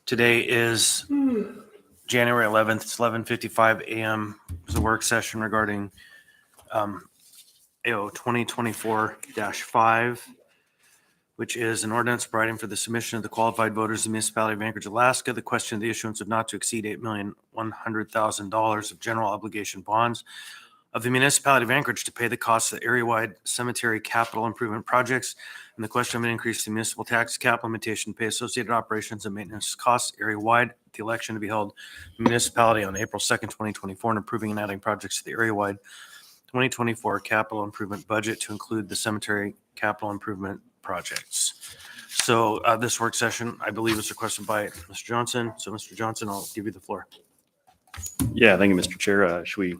Today is January 11th. It's 11:55 a.m. It's a work session regarding AO 2024-5, which is an ordinance providing for the submission of the qualified voters of the municipality of Anchorage, Alaska. The question of the issuance of not to exceed $8,100,000 of general obligation bonds of the municipality of Anchorage to pay the costs of the Areawide cemetery capital improvement projects, and the question of an increase in municipal tax cap limitation to pay associated operations and maintenance costs Areawide, the election to be held in the municipality on April 2nd, 2024, and approving and adding projects to the Areawide 2024 capital improvement budget to include the cemetery capital improvement projects. So this work session, I believe, is requested by Mr. Johnson. So Mr. Johnson, I'll give you the floor. Yeah, thank you, Mr. Chair. Should we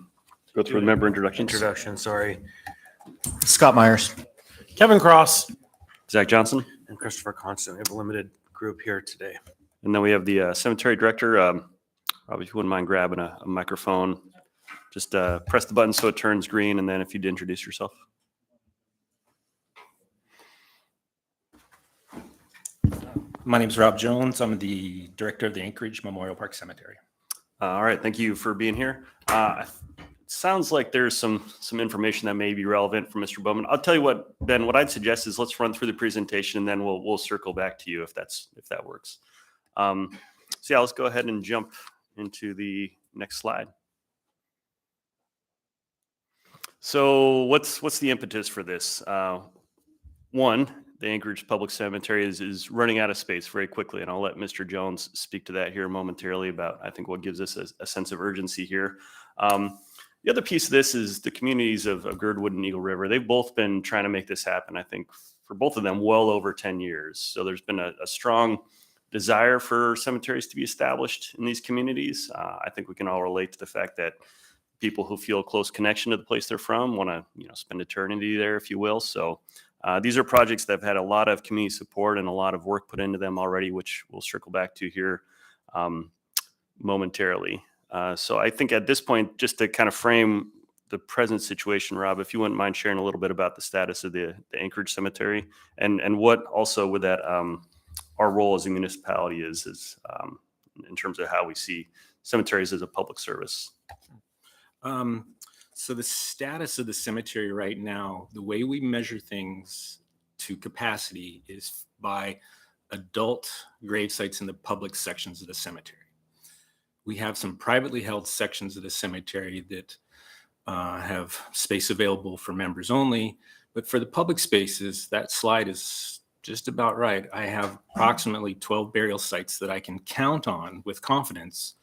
go through the member introductions? Sorry. Scott Myers. Kevin Cross. Zach Johnson. And Christopher Constant. We have a limited group here today. And then we have the cemetery director. Robbie, if you wouldn't mind grabbing a microphone, just press the button so it turns green, and then if you'd introduce yourself. My name is Rob Jones. I'm the director of the Anchorage Memorial Park Cemetery. All right, thank you for being here. It sounds like there's some information that may be relevant for Mr. Bowman. I'll tell you what, Ben, what I'd suggest is let's run through the presentation, and then we'll circle back to you if that works. So yeah, let's go ahead and jump into the next slide. So what's the impetus for this? One, the Anchorage Public Cemetery is running out of space very quickly, and I'll let Mr. Jones speak to that here momentarily about, I think, what gives us a sense of urgency here. The other piece of this is the communities of Girdwood and Eagle River. They've both been trying to make this happen, I think, for both of them, well over 10 years. So there's been a strong desire for cemeteries to be established in these communities. I think we can all relate to the fact that people who feel a close connection to the place they're from want to, spend eternity there, if you will. So these are projects that have had a lot of community support and a lot of work put into them already, which we'll circle back to here momentarily. So I think at this point, just to kind of frame the present situation, Rob, if you wouldn't mind sharing a little bit about the status of the Anchorage Cemetery and what also with that our role as a municipality is in terms of how we see cemeteries as a public service. So the status of the cemetery right now, the way we measure things to capacity is by adult grave sites in the public sections of the cemetery. We have some privately held sections of the cemetery that have space available for members only, but for the public spaces, that slide is just about right. I have approximately 12 burial sites that I can count on with confidence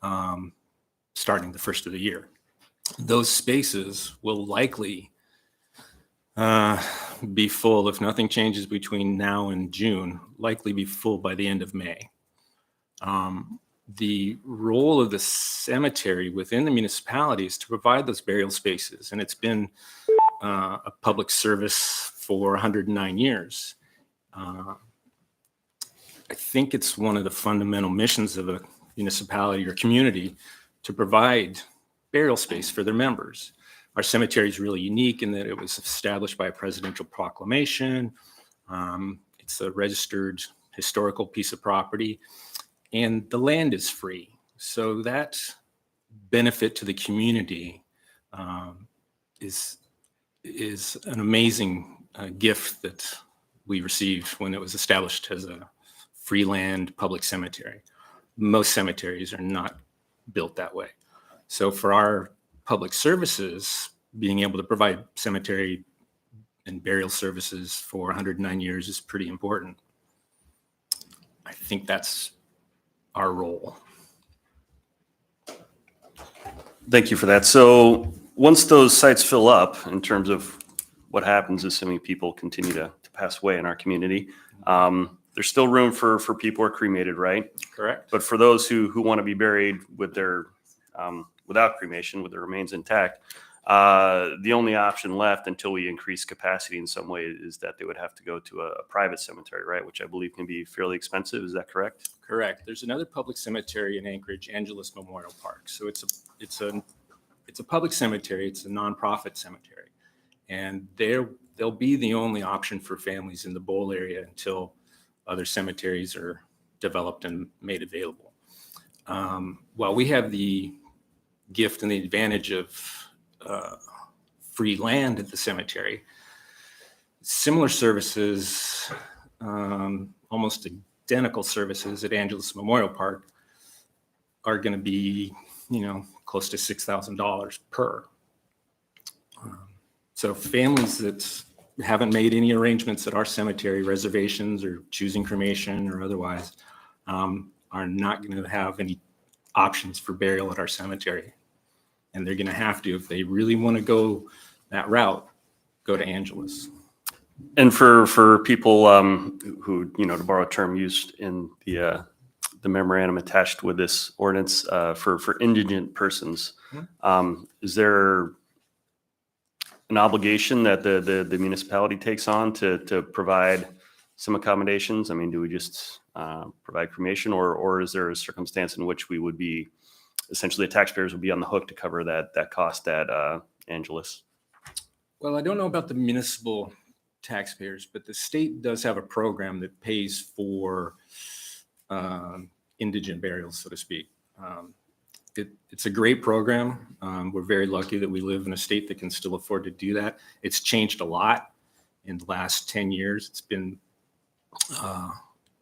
starting the first of the year. Those spaces will likely be full, if nothing changes between now and June, likely be full by the end of May. The role of the cemetery within the municipality is to provide those burial spaces, and it's been a public service for 109 years. I think it's one of the fundamental missions of a municipality or community to provide burial space for their members. Our cemetery is really unique in that it was established by a presidential proclamation. It's a registered historical piece of property, and the land is free. So that benefit to the community is an amazing gift that we received when it was established as a free land public cemetery. Most cemeteries are not built that way. So for our public services, being able to provide cemetery and burial services for 109 years is pretty important. I think that's our role. Thank you for that. So once those sites fill up, in terms of what happens, assuming people continue to pass away in our community, there's still room for people who are cremated, right? Correct. But for those who want to be buried with their without cremation, with their remains intact, the only option left until we increase capacity in some way is that they would have to go to a private cemetery, right? Which I believe can be fairly expensive. Is that correct? Correct. There's another public cemetery in Anchorage, Angeles Memorial Park. So it's a public cemetery. It's a nonprofit cemetery, and they'll be the only option for families in the Bowl area until other cemeteries are developed and made available. While we have the gift and the advantage of free land at the cemetery, similar services, almost identical services at Angeles Memorial Park are going to be, close to $6,000 per. So families that haven't made any arrangements at our cemetery, reservations or choosing cremation or otherwise, are not going to have any options for burial at our cemetery. And they're going to have to, if they really want to go that route, go to Angeles. And for people who, to borrow a term used in the memorandum attached with this ordinance, for indigent persons, is there an obligation that the municipality takes on to provide some accommodations? I mean, do we just provide cremation, or is there a circumstance in which we would be essentially the taxpayers would be on the hook to cover that cost at Angeles? Well, I don't know about the municipal taxpayers, but the state does have a program that pays for indigent burials, so to speak. It's a great program. We're very lucky that we live in a state that can still afford to do that. It's changed a lot in the last 10 years.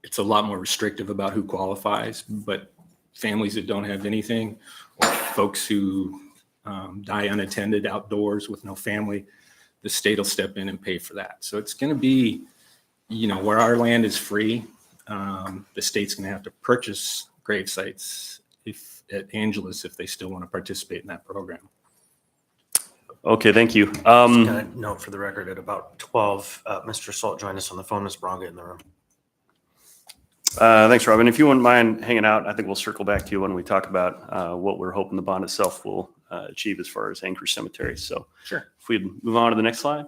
It's a lot more restrictive about who qualifies, but families that don't have anything, or folks who die unattended outdoors with no family, the state will step in and pay for that. So it's going to be, where our land is free, the state's going to have to purchase grave sites at Angeles if they still want to participate in that program. Okay, thank you. Just gonna note for the record, at about 12, Mr. Salt joined us on the phone. Ms. Braga in the room. Thanks, Robin. If you wouldn't mind hanging out, I think we'll circle back to you when we talk about what we're hoping the bond itself will achieve as far as Anchorage Cemetery. So Sure. If we move on to the next slide.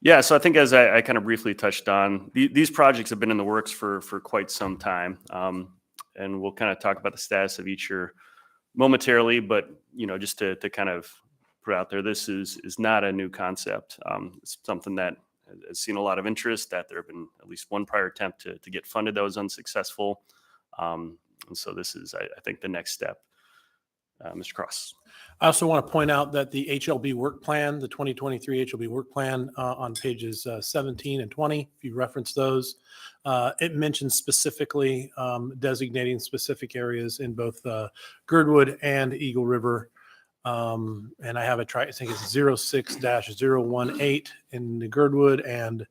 Yeah, so I think as I kind of briefly touched on, these projects have been in the works for quite some time. And we'll kind of talk about the status of each here momentarily, but just to kind of put out there, this is not a new concept. It's something that has seen a lot of interest, that there have been at least one prior attempt to get funded that was unsuccessful. And so this is, I think, the next step. Mr. Cross. I also want to point out that the HLB work plan, the 2023 HLB work plan on pages 17 and 20, if you reference those, it mentions specifically designating specific areas in both Girdwood and Eagle River. And I have I think it's 06-018 in the Girdwood and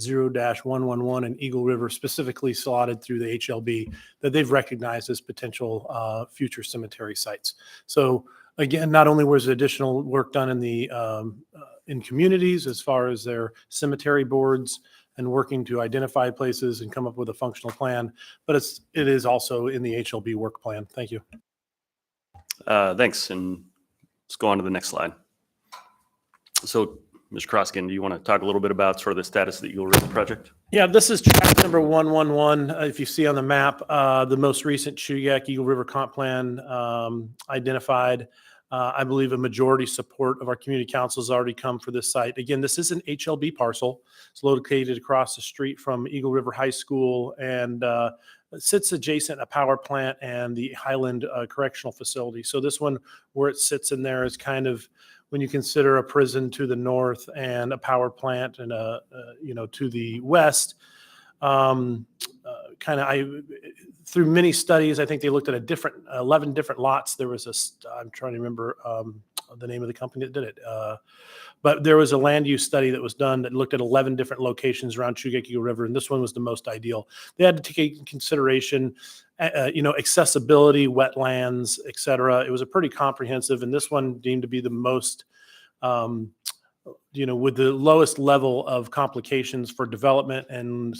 0-111 in Eagle River, specifically slotted through the HLB, that they've recognized as potential future cemetery sites. So again, not only was additional work done in the in communities as far as their cemetery boards and working to identify places and come up with a functional plan, but it is also in the HLB work plan. Thank you. Thanks. And let's go on to the next slide. So, Mr. Croskin, do you want to talk a little bit about sort of the status of the Eagle River project? Yeah, this is track number 111. If you see on the map, the most recent Chugach Eagle River comp plan identified. I believe a majority support of our community council has already come for this site. Again, this is an HLB parcel. It's located across the street from Eagle River High School and it sits adjacent a power plant and the Highland Correctional Facility. So this one, where it sits in there, is kind of, when you consider a prison to the north and a power plant and to the west, through many studies, I think they looked at 11 different lots. There was I'm trying to remember the name of the company that did it. But there was a land use study that was done that looked at 11 different locations around Chugach Eagle River, and this one was the most ideal. They had to take into consideration, accessibility, wetlands, et cetera. It was a pretty comprehensive, and this one deemed to be the most, with the lowest level of complications for development and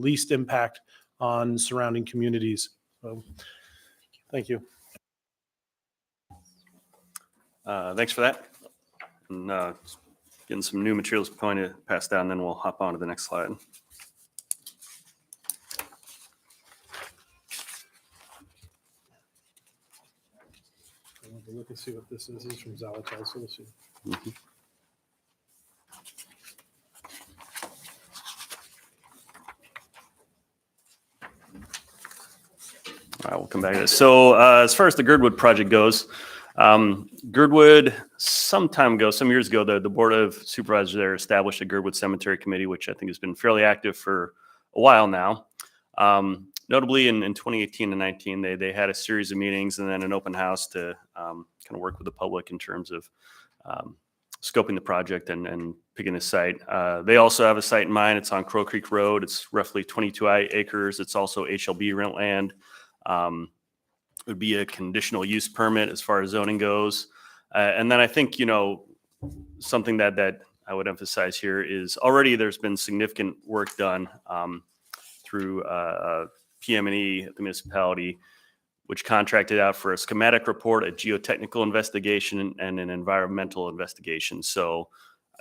least impact on surrounding communities. So, thank you. Thanks for that. And getting some new materials going to pass down, then we'll hop on to the next slide. I want to look and see what this is. This is from Zalatel, so let's see. Mm-hmm. All right, we'll come back to this. So as far as the Girdwood project goes, Girdwood, some years ago, the Board of Supervisors there established a Girdwood Cemetery Committee, which I think has been fairly active for a while now. Notably in 2018 and 19, they had a series of meetings and then an open house to kind of work with the public in terms of scoping the project and picking a site. They also have a site in mind. It's on Crow Creek Road. It's roughly 22 acres. It's also HLB rent land. It would be a conditional use permit as far as zoning goes. And then I think, something that I would emphasize here is already there's been significant work done through PM&E at the municipality, which contracted out for a schematic report, a geotechnical investigation, and an environmental investigation. So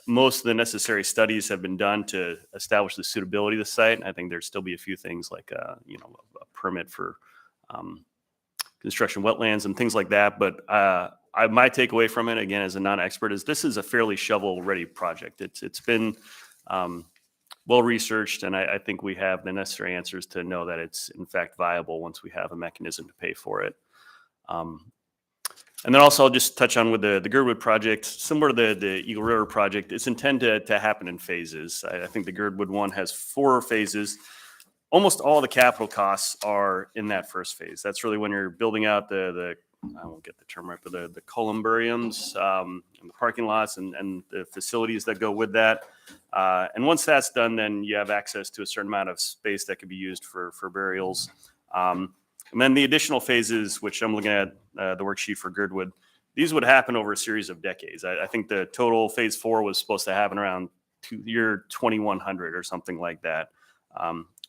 most of the necessary studies have been done to establish the suitability of the site. And I think there'd still be a few things like, a permit for construction wetlands and things like that. But my takeaway from it, again, as a non-expert, is this is a fairly shovel-ready project. It's been well-researched, and I think we have the necessary answers to know that it's, in fact, viable once we have a mechanism to pay for it. And then also I'll just touch on with the Girdwood project, similar to the Eagle River project, it's intended to happen in phases. I think the Girdwood one has 4 phases. Almost all the capital costs are in that first phase. That's really when you're building out the I won't get the term right, but the columbariums and the parking lots and the facilities that go with that. And once that's done, then you have access to a certain amount of space that could be used for burials. And then the additional phases, which I'm looking at the worksheet for Girdwood, these would happen over a series of decades. I think the total phase 4 was supposed to happen around year 2100 or something like that.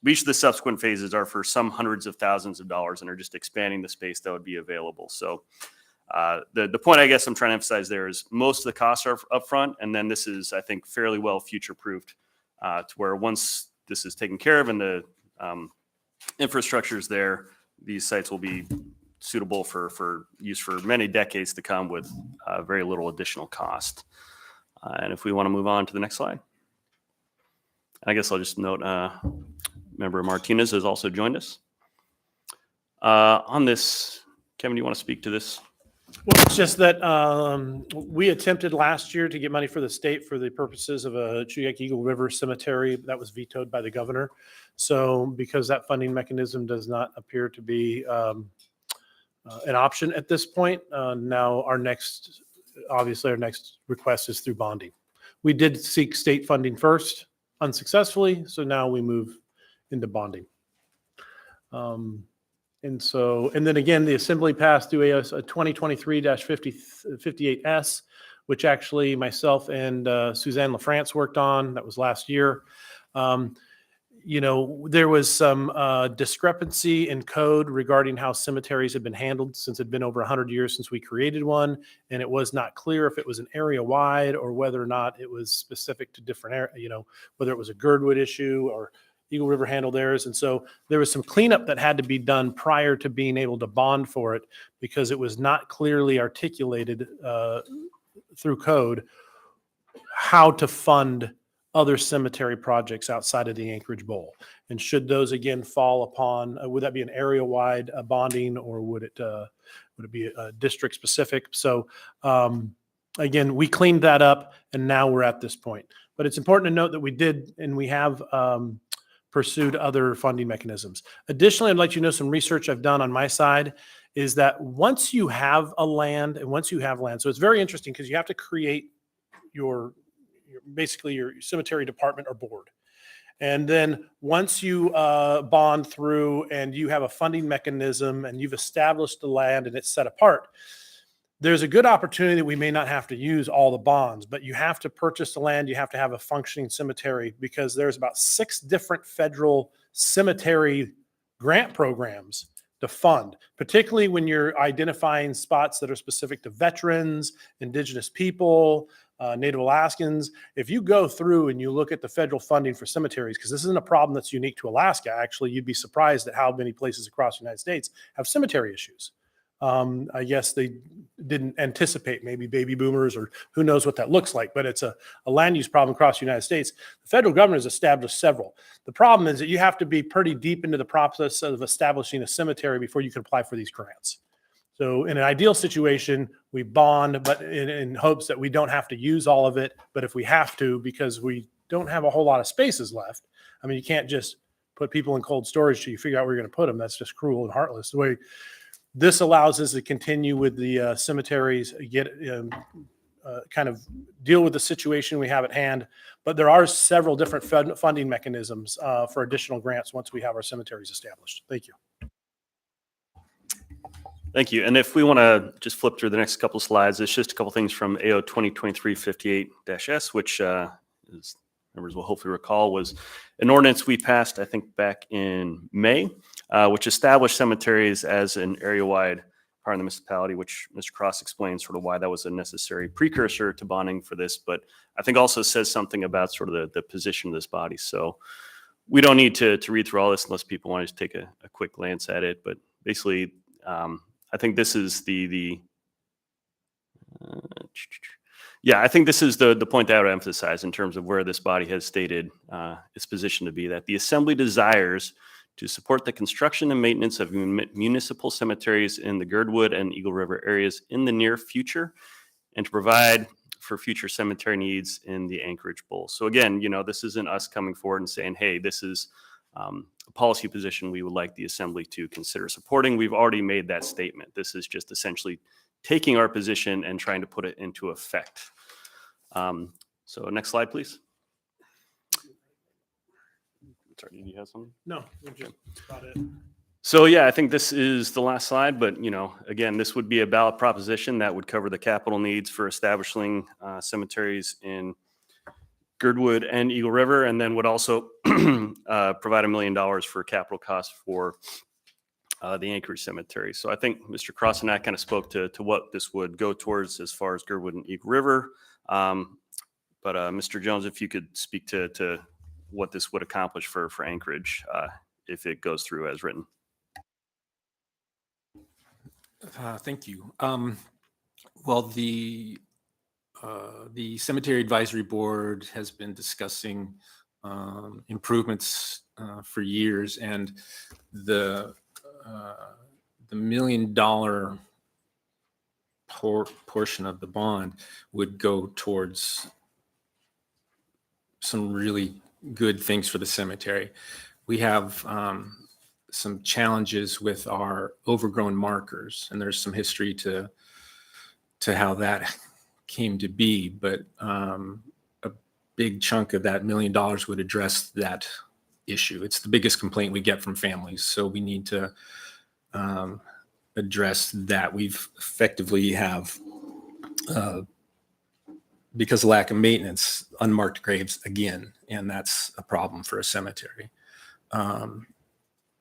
Each of the subsequent phases are for some hundreds of thousands of dollars and are just expanding the space that would be available. So the point I guess I'm trying to emphasize there is most of the costs are upfront, and then this is, I think, fairly well future-proofed to where once this is taken care of and the infrastructure is there, these sites will be suitable for use for many decades to come with very little additional cost. And if we want to move on to the next slide. I guess I'll just note Member Martinez has also joined us. On this, Kevin, do you want to speak to this? Well, it's just that we attempted last year to get money for the state for the purposes of a Chugach Eagle River Cemetery. That was vetoed by the governor. So because that funding mechanism does not appear to be an option at this point, now our next request is through bonding. We did seek state funding first, unsuccessfully, so now we move into bonding. And then again, the assembly passed through a 2023-58S, which actually myself and Suzanne LaFrance worked on. That was last year. There was some discrepancy in code regarding how cemeteries have been handled since it had been over 100 years since we created one. And it was not clear if it was an area-wide or whether or not it was specific to different, whether it was a Girdwood issue or Eagle River handled theirs. And so there was some cleanup that had to be done prior to being able to bond for it because it was not clearly articulated through code how to fund other cemetery projects outside of the Anchorage Bowl. And should those again fall upon, would that be an area-wide bonding, or would it be district specific? So again, we cleaned that up and now we're at this point. But it's important to note that we did, and we have pursued other funding mechanisms. Additionally, I'd like you to know some research I've done on my side is that once you have land, so it's very interesting because you have to create your cemetery department or board. And then once you bond through and you have a funding mechanism and you've established the land and it's set apart, there's a good opportunity that we may not have to use all the bonds, but you have to purchase the land. You have to have a functioning cemetery because there's about 6 different federal cemetery grant programs to fund, particularly when you're identifying spots that are specific to veterans, indigenous people, Native Alaskans. If you go through and you look at the federal funding for cemeteries, because this isn't a problem that's unique to Alaska, actually, you'd be surprised at how many places across the United States have cemetery issues. I guess they didn't anticipate maybe baby boomers or who knows what that looks like, but it's a land use problem across the United States. The federal government has established several. The problem is that you have to be pretty deep into the process of establishing a cemetery before you can apply for these grants. So in an ideal situation, we bond, but in hopes that we don't have to use all of it. But if we have to, because we don't have a whole lot of spaces left, I mean, you can't just put people in cold storage till you figure out where you're going to put them. That's just cruel and heartless. The way this allows us to continue with the cemeteries, get kind of deal with the situation we have at hand. But there are several different funding mechanisms for additional grants once we have our cemeteries established. Thank you. Thank you. And if we want to just flip through the next couple of slides, it's just a couple things from AO 2023-58-S, which is, members will hopefully recall, was an ordinance we passed, I think, back in May, which established cemeteries as an area-wide part of the municipality, which Mr. Cross explained sort of why that was a necessary precursor to bonding for this, but I think also says something about sort of the position of this body. So we don't need to read through all this unless people want to just take a quick glance at it, but basically, I think this is I think this is the point that I would emphasize in terms of where this body has stated its position to be, that the Assembly desires to support the construction and maintenance of municipal cemeteries in the Girdwood and Eagle River areas in the near future, and to provide for future cemetery needs in the Anchorage Bowl. So again, this isn't us coming forward and saying, hey, this is a policy position we would like the Assembly to consider supporting. We've already made that statement. This is just essentially taking our position and trying to put it into effect. So next slide, please. Sorry, did you have something? No, that's about it. So yeah, I think this is the last slide, but again, this would be a ballot proposition that would cover the capital needs for establishing cemeteries in Girdwood and Eagle River, and then would also provide $1 million for capital costs for the Anchorage Cemetery. So I think Mr. Cross and I kind of spoke to what this would go towards as far as Girdwood and Eagle River. But Mr. Jones, if you could speak to what this would accomplish for Anchorage if it goes through as written. Thank you. Well, the Cemetery Advisory Board has been discussing improvements for years, and the $1 million portion of the bond would go towards some really good things for the cemetery. We have some challenges with our overgrown markers, and there's some history to how that came to be, but a big chunk of that $1 million would address that issue. It's the biggest complaint we get from families, so we need to address that. We've effectively have, because of lack of maintenance, unmarked graves again, and that's a problem for a cemetery.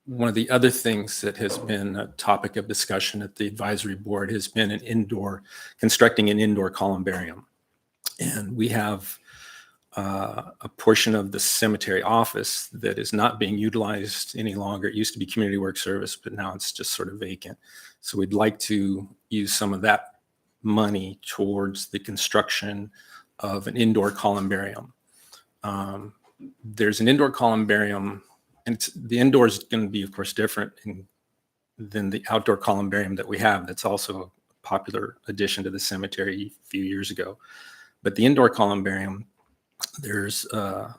One of the other things that has been a topic of discussion at the advisory board has been constructing an indoor columbarium. And we have a portion of the cemetery office that is not being utilized any longer. It used to be community work service, but now it's just sort of vacant. So we'd like to use some of that money towards the construction of an indoor columbarium. There's an indoor columbarium, and the indoor is going to be, of course, different than the outdoor columbarium that we have. That's also a popular addition to the cemetery a few years ago. But the indoor columbarium, there's a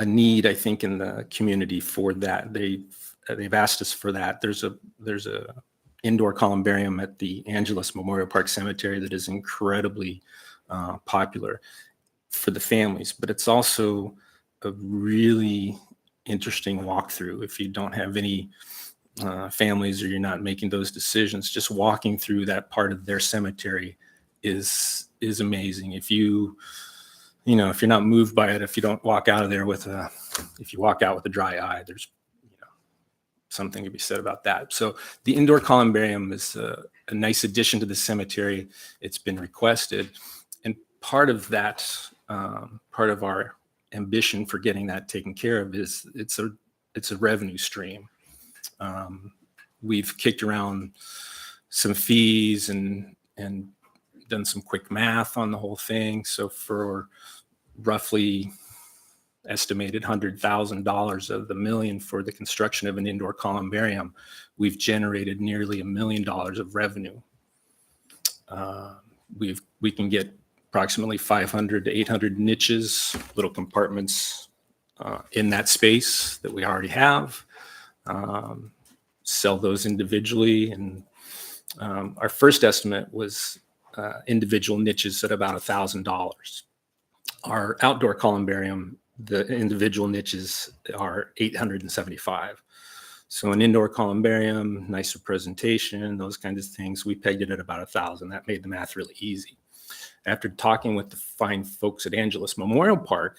need, I think, in the community for that. They've asked us for that. There's a indoor columbarium at the Angeles Memorial Park Cemetery that is incredibly popular for the families, but it's also a really interesting walkthrough. If you don't have any families or you're not making those decisions, just walking through that part of their cemetery is amazing. If you're not moved by it, if you don't walk out of there if you walk out with a dry eye, there's something to be said about that. So the indoor columbarium is a nice addition to the cemetery. It's been requested, and part of that, part of our ambition for getting that taken care of is it's a revenue stream. We've kicked around some fees and done some quick math on the whole thing. So for roughly estimated $100,000 of the million for the construction of an indoor columbarium, we've generated nearly $1 million of revenue. We can get approximately 500 to 800 niches, little compartments in that space that we already have, sell those individually. And our first estimate was individual niches at about $1,000. Our outdoor columbarium, the individual niches are $875. So an indoor columbarium, nicer presentation, those kinds of things, we pegged it at about $1,000. That made the math really easy. After talking with the fine folks at Angeles Memorial Park,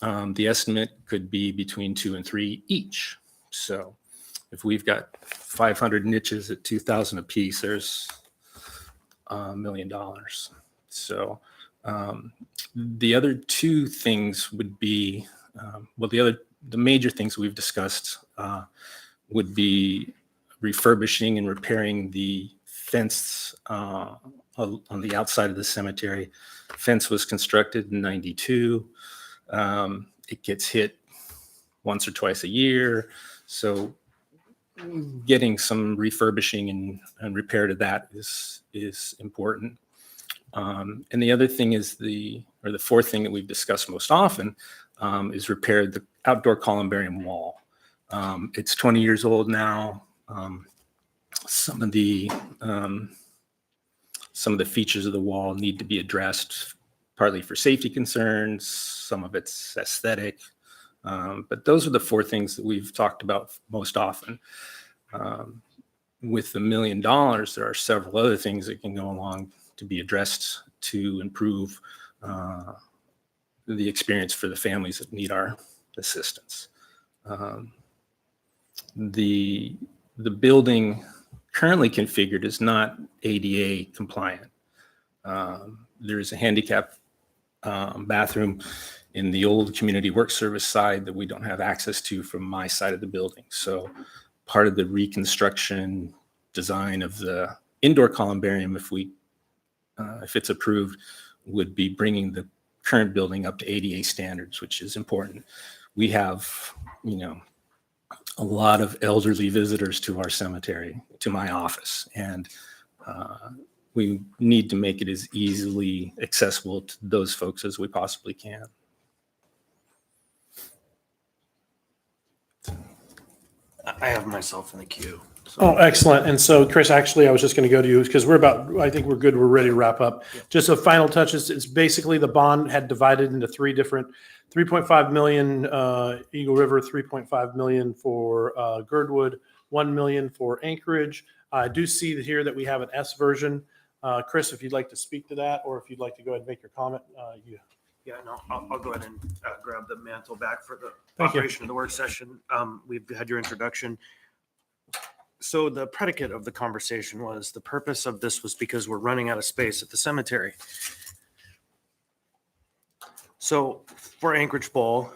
the estimate could be between 2 and 3 each. So if we've got 500 niches at 2,000 a piece, there's $1 million. So the other two things would be, the major things we've discussed would be refurbishing and repairing the fence on the outside of the cemetery. Fence was constructed in '92. It gets hit once or twice a year. So getting some refurbishing and repair to that is important. And the other thing is the fourth thing that we've discussed most often is repair the outdoor columbarium wall. It's 20 years old now. Some of the features of the wall need to be addressed, partly for safety concerns. Some of it's aesthetic. But those are the 4 things that we've talked about most often. With the $1 million, there are several other things that can go along to be addressed to improve the experience for the families that need our assistance. The building currently configured is not ADA compliant. There's a handicap bathroom in the old community work service side that we don't have access to from my side of the building. So part of the reconstruction design of the indoor columbarium, if it's approved, would be bringing the current building up to ADA standards, which is important. We have, a lot of elderly visitors to our cemetery, to my office, and we need to make it as easily accessible to those folks as we possibly can. I have myself in the queue. Oh, excellent. And so, Chris, actually, I was just going to go to you because I think we're good. We're ready to wrap up. Just a final touch. It's basically the bond had divided into 3 different, 3.5 million Eagle River, 3.5 million for Girdwood, 1 million for Anchorage. I do see here that we have an S version. Chris, if you'd like to speak to that, or if you'd like to go ahead and make your comment, Yeah, no, I'll go ahead and grab the mantle back for the Thank you. operation of the work session. We've had your introduction. So the predicate of the conversation was the purpose of this was because we're running out of space at the cemetery. So for Anchorage Bowl,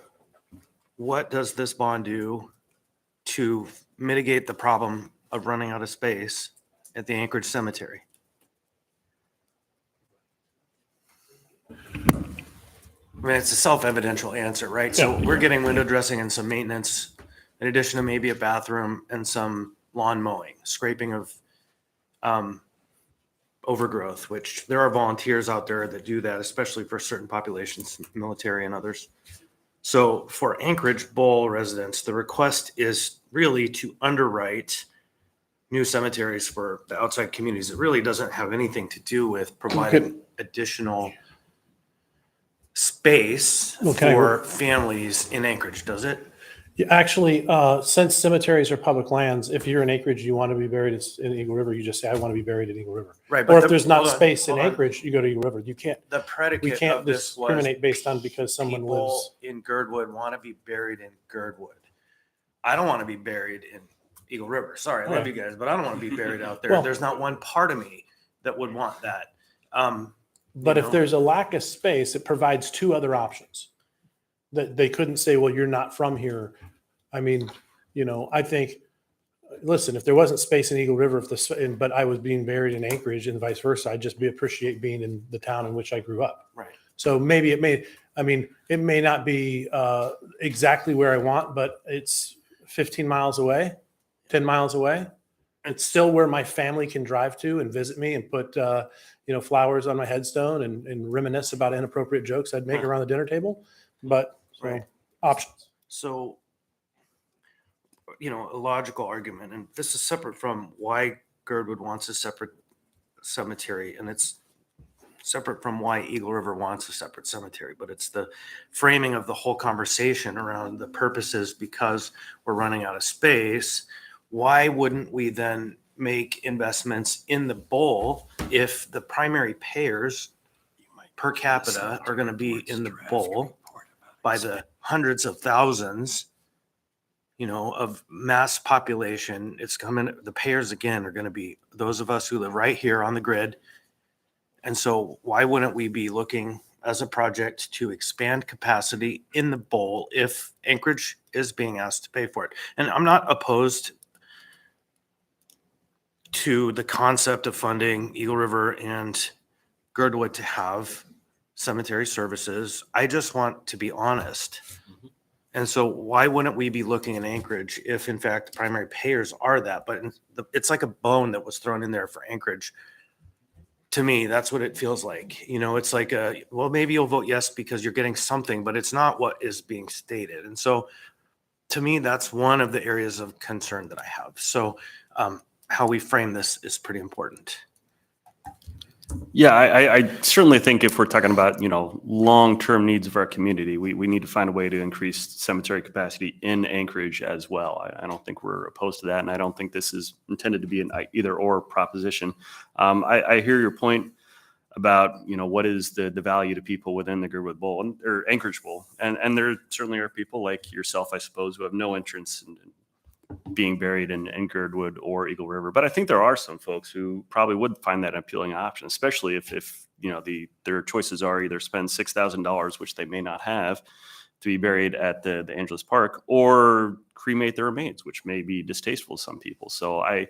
what does this bond do to mitigate the problem of running out of space at the Anchorage Cemetery? I mean, it's a self-evidential answer, right? So Yeah. we're getting window dressing and some maintenance, in addition to maybe a bathroom and some lawn mowing, scraping of overgrowth, which there are volunteers out there that do that, especially for certain populations, military and others. So for Anchorage Bowl residents, the request is really to underwrite new cemeteries for the outside communities. It really doesn't have anything to do with providing additional space Okay. for families in Anchorage, does it? Yeah, actually, since cemeteries are public lands, if you're in Anchorage, you want to be buried in Eagle River, you just say, I want to be buried in Eagle River. Right. Or if there's not hold on, space in hold on. Anchorage, you go to Eagle River. You can't, The we predicate can't of this was discriminate based on because someone people lives. in Girdwood want to be buried in Girdwood. I don't want to be buried in Eagle River. Sorry, I love Yeah. you guys, but I don't want to be buried out there. Well- There's not one part of me that would want that. But you if know? there's a lack of space, it provides 2 other options. That they couldn't say, well, you're not from here. I mean, I think listen, if there wasn't space in Eagle River, but I was being buried in Anchorage and vice versa, I'd just appreciate being in the town in which I grew up. Right. So maybe it may not be exactly where I want, but it's 15 miles away, 10 miles away. It's still where my family can drive to and visit me and put, flowers on my headstone and reminisce about inappropriate jokes I'd make around the dinner table. But Right. options. So, a logical argument, and this is separate from why Girdwood wants a separate cemetery, and it's separate from why Eagle River wants a separate cemetery, but it's the framing of the whole conversation around the purposes because we're running out of space. Why wouldn't we then make investments in the bowl if the primary payers per capita are going to be in the bowl by the hundreds of thousands, of mass population? It's coming. The payers again are going to be those of us who live right here on the grid. And so why wouldn't we be looking as a project to expand capacity in the bowl if Anchorage is being asked to pay for it? And I'm not opposed to the concept of funding Eagle River and Girdwood to have cemetery services. I just want to be honest. And so why wouldn't we be looking at Anchorage if in fact the primary payers are that? But it's like a bone that was thrown in there for Anchorage. To me, that's what it feels like. It's like maybe you'll vote yes because you're getting something, but it's not what is being stated. And so to me, that's one of the areas of concern that I have. So how we frame this is pretty important. Yeah, I certainly think if we're talking about, long-term needs of our community, we need to find a way to increase cemetery capacity in Anchorage as well. I don't think we're opposed to that, and I don't think this is intended to be an either-or proposition. I hear your point about, what is the value to people within the Girdwood Bowl or Anchorage Bowl, and there certainly are people like yourself, I suppose, who have no interest in being buried in Girdwood or Eagle River. But I think there are some folks who probably would find that an appealing option, especially if their choices are either spend $6,000, which they may not have, to be buried at the Angeles Park, or cremate their remains, which may be distasteful to some people. So I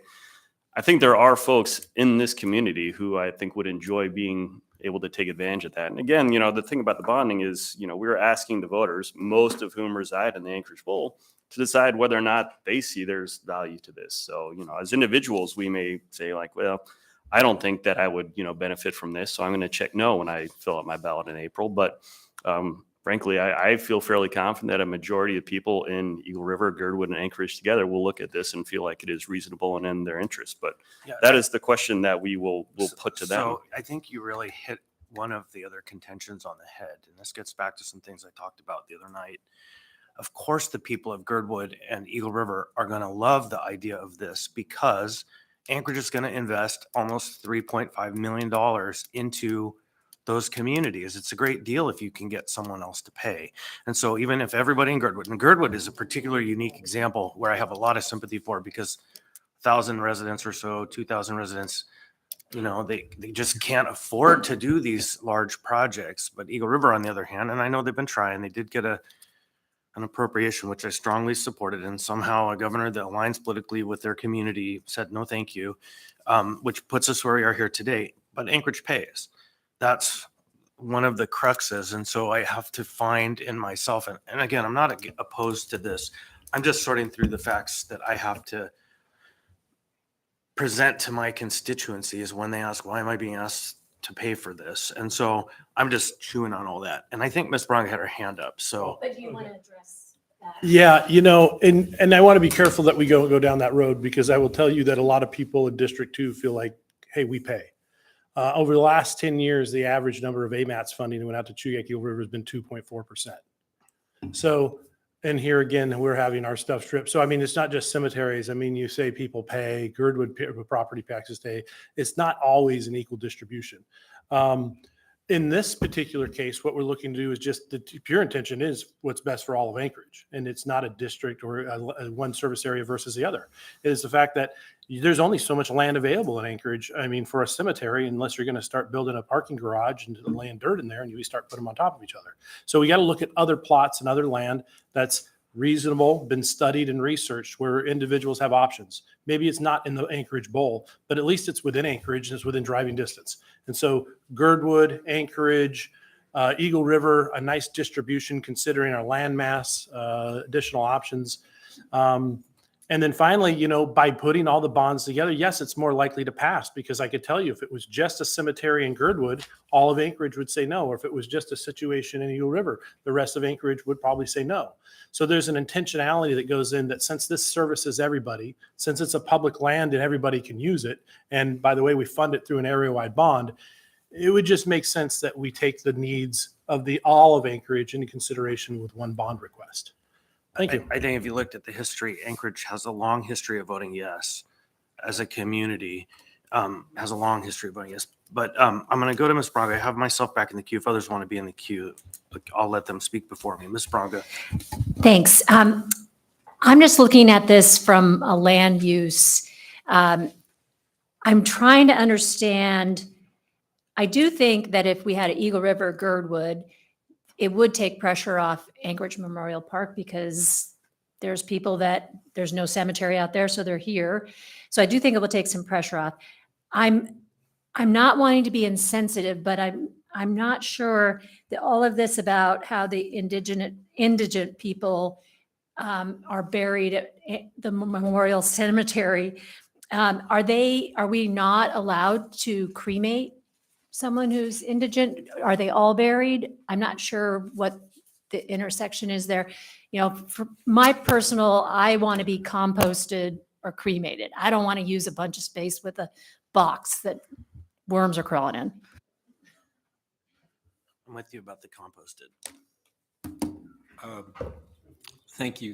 think there are folks in this community who I think would enjoy being able to take advantage of that. And again, the thing about the bonding is, we're asking the voters, most of whom reside in the Anchorage Bowl, to decide whether or not they see there's value to this. So, as individuals, we may say like, well, I don't think that I would, benefit from this. So I'm going to check no when I fill out my ballot in April. But frankly, I feel fairly confident that a majority of people in Eagle River, Girdwood, and Anchorage together will look at this and feel like it is reasonable and in their interest. But that is the question that we will put to them. So I think you really hit one of the other contentions on the head. And this gets back to some things I talked about the other night. Of course, the people of Girdwood and Eagle River are going to love the idea of this because Anchorage is going to invest almost $3.5 million into those communities. It's a great deal if you can get someone else to pay. And so even if everybody in Girdwood, and Girdwood is a particular unique example where I have a lot of sympathy for because 1,000 residents or so, 2,000 residents, they just can't afford to do these large projects. But Eagle River, on the other hand, and I know they've been trying, they did get an appropriation, which I strongly supported, and somehow a governor that aligns politically with their community said, no, thank you, which puts us where we are here today. But Anchorage pays. That's one of the cruxes. And so I have to find in myself, and again, I'm not opposed to this. I'm just sorting through the facts that I have to present to my constituencies when they ask, why am I being asked to pay for this? And so I'm just chewing on all that. And I think Ms. Braun had her hand up. So But do you want to address that? Yeah, and I want to be careful that we go down that road because I will tell you that a lot of people in District 2 feel like, hey, we pay. Over the last 10 years, the average number of AMATS funding that went out to Chuyak River has been 2.4%. So, and here again, we're having our stuff stripped. So, I mean, it's not just cemeteries. I mean, you say people pay, Girdwood property taxes pay. It's not always an equal distribution. In this particular case, what we're looking to do is just the pure intention is what's best for all of Anchorage. And it's not a district or a one service area versus the other. It is the fact that there's only so much land available in Anchorage. I mean, for a cemetery, unless you're going to start building a parking garage and laying dirt in there and you start putting them on top of each other. So we got to look at other plots and other land that's reasonable, been studied and researched, where individuals have options. Maybe it's not in the Anchorage Bowl, but at least it's within Anchorage and it's within driving distance. And so Girdwood, Anchorage, Eagle River, a nice distribution considering our land mass, additional options. And then finally, you know, by putting all the bonds together, yes, it's more likely to pass, because I could tell you if it was just a cemetery in Girdwood, all of Anchorage would say no. Or if it was just a situation in Eagle River, the rest of Anchorage would probably say no. So there's an intentionality that goes in that since this services everybody, since it's a public land and everybody can use it, and by the way, we fund it through an area-wide bond, it would just make sense that we take the needs of all of Anchorage into consideration with one bond request. Thank you. I think if you looked at the history, Anchorage has a long history of voting yes as a community, has a long history of voting yes. But I'm going to go to Ms. Braga. I have myself back in the queue. If others want to be in the queue, I'll let them speak before me. Ms. Braga. Thanks. I'm just looking at this from a land use. I'm trying to understand. I do think that if we had an Eagle River Girdwood, it would take pressure off Anchorage Memorial Park, because there's people that there's no cemetery out there, so they're here. So I do think it will take some pressure off. I'm not wanting to be insensitive, but I'm not sure that all of this about how the indigent people are buried at the Memorial Cemetery. Are we not allowed to cremate someone who's indigent? Are they all buried? I'm not sure what the intersection is there. You know, for my personal, I want to be composted or cremated. I don't want to use a bunch of space with a box that worms are crawling in. I'm with you about the composted. Thank you.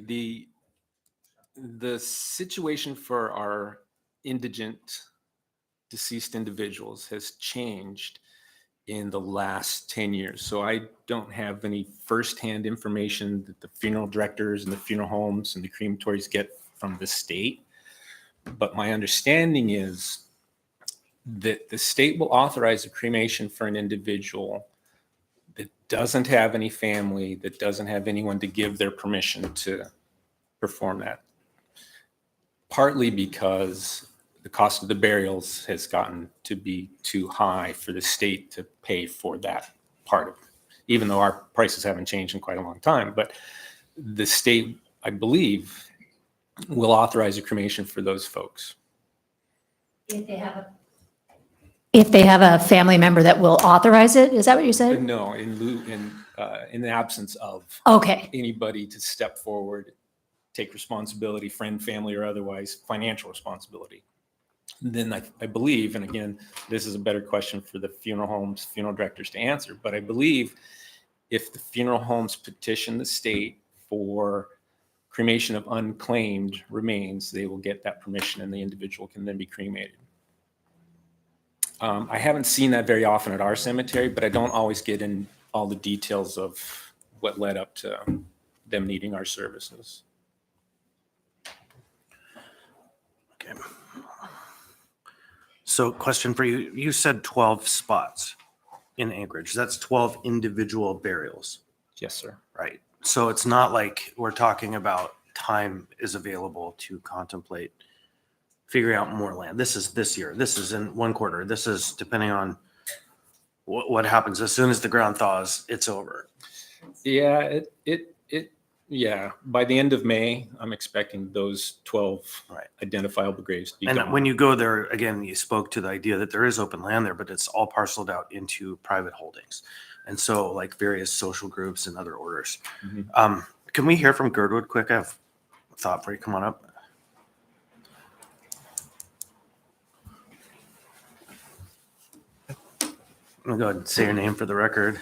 The situation for our indigent deceased individuals has changed in the last 10 years. So I don't have any firsthand information that the funeral directors and the funeral homes and the crematories get from the state. But my understanding is that the state will authorize a cremation for an individual that doesn't have any family, that doesn't have anyone to give their permission to perform that. Partly because the cost of the burials has gotten to be too high for the state to pay for that part of it, even though our prices haven't changed in quite a long time. But the state, I believe, will authorize a cremation for those folks. If they have a family member that will authorize it, is that what you said? No, in the absence of Okay, anybody to step forward, take responsibility, friend, family, or otherwise, financial responsibility. Then I believe, and again, this is a better question for the funeral homes, funeral directors to answer, but I believe if the funeral homes petition the state for cremation of unclaimed remains, they will get that permission and the individual can then be cremated. I haven't seen that very often at our cemetery, but I don't always get in all the details of what led up to them needing our services. Okay. So question for you. You said 12 spots in Anchorage. That's 12 individual burials, Yes, sir. right? So it's not like we're talking about time is available to contemplate figuring out more land. This is this year. This is in one quarter. This is depending on what happens. As soon as the ground thaws, it's over. Yeah, yeah. By the end of May, I'm expecting those 12 Right. identifiable graves to be And gone. when you go there, again, you spoke to the idea that there is open land there, but it's all parceled out into private holdings. And so like various social groups and other orders. Mhm. Can we hear from Girdwood quick? I have a thought for you. Come on up. I'm gonna go ahead and say your name for the record.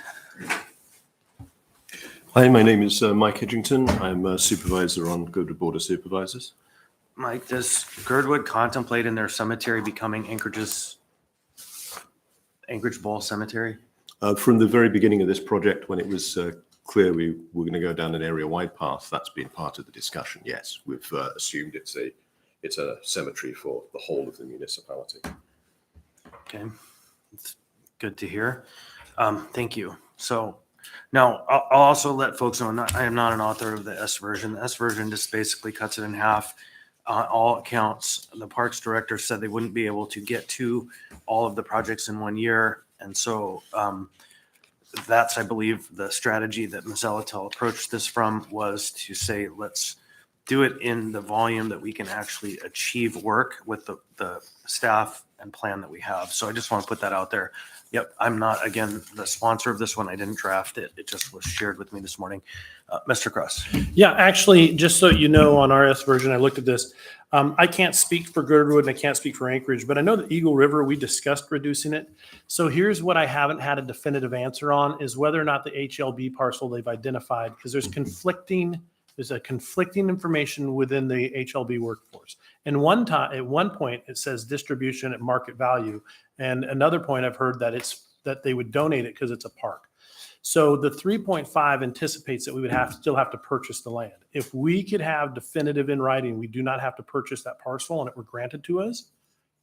Hi, my name is Mike Edgington. I'm a supervisor on Girdwood Board of Supervisors. Mike, does Girdwood contemplate in their cemetery becoming Anchorage Bowl Cemetery? From the very beginning of this project, when it was clear we were going to go down an area-wide path, that's been part of the discussion. Yes, we've assumed it's a cemetery for the whole of the municipality. Okay, it's good to hear. Thank you. So Now, I'll also let folks know, I am not an author of the S version. The S version just basically cuts it in half. On all accounts, the Parks Director said they wouldn't be able to get to all of the projects in 1 year. And so that's, I believe, the strategy that Ms. Zelatel approached this from, was to say, let's do it in the volume that we can actually achieve work with the staff and plan that we have. So I just want to put that out there. Yep, I'm not, again, the sponsor of this one. I didn't draft it. It just was shared with me this morning. Mr. Cross. Yeah, actually, just so you know, on RS version, I looked at this. I can't speak for Girdwood and I can't speak for Anchorage, but I know that Eagle River, we discussed reducing it. So here's what I haven't had a definitive answer on, is whether or not the HLB parcel they've identified, because there's a conflicting information within the HLB workforce. And at one point, it says distribution at market value. And another point I've heard that they would donate it because it's a park. So the 3.5 anticipates that we would still have to purchase the land. If we could have definitive in writing, we do not have to purchase that parcel and it were granted to us,